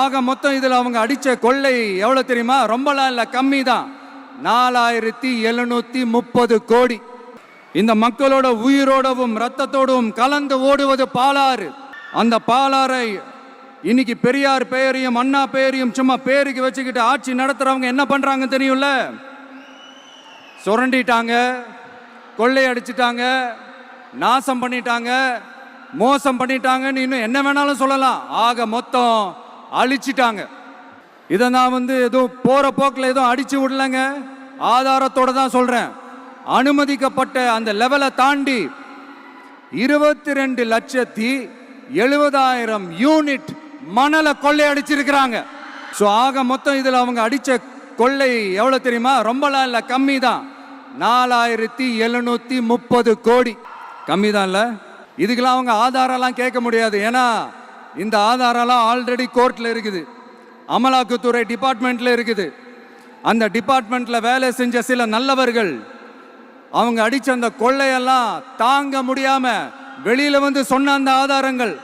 ஆக மொத்தம் இதில் அவங்க அடிச்ச கொள்ளை எவ்வளவு தெரியுமா? ரொம்பலாம் இல்லை, கம்மி தான். 4730 கோடி. இந்த மக்களோட உயிரோடவும் ரத்தத்தோடும் கலந்து ஓடுவது பாலாறு. அந்த பாலாறை இன்னைக்கு பெரியார் பெயரையும் அண்ணா பெயரையும் சும்மா பேருக்கு வச்சுக்கிட்டு ஆட்சி நடத்துறவங்க என்ன பண்றாங்க தெரியும்ல? சுரண்டிட்டாங்க, கொள்ளை அடிச்சிட்டாங்க, நாசம் பண்ணிட்டாங்க, மோசம் பண்ணிட்டாங்கன்னு இன்னும் என்ன வேணாலும் சொல்லலாம். ஆக மொத்தம் அழிச்சிட்டாங்க. இதை நான் எதுவும் போற போக்கில் எதுவும் அடிச்சு விடலங்க, ஆதாரத்தோட தான் சொல்றேன். அனுமதிக்கப்பட்ட அந்த லெவலை தாண்டி 22,70,000 யூனிட் மணலை கொள்ளை அடிச்சிருக்கிறாங்க. ஆக மொத்தம் இதில் அவங்க அடிச்ச கொள்ளை எவ்வளவு தெரியுமா? ரொம்பலாம் இல்லை, கம்மி தான். 4730 கோடி. கம்மி தான் இல்லை. இதுக்கெல்லாம் அவங்க ஆதாரம்லாம் கேட்க முடியாது. ஏன்னா இந்த ஆதாரம்லாம் ஆல்ரெடி கோர்ட்ல இருக்குது, அமலாக்கத்துறை டிபார்ட்மெண்ட்ல இருக்குது. அந்த டிபார்ட்மெண்ட்ல வேலை செஞ்ச சில நல்லவர்கள் அவங்க அடிச்ச அந்த கொள்ளையெல்லாம் தாங்க முடியாம வெளியில சொன்ன அந்த ஆதாரங்கள்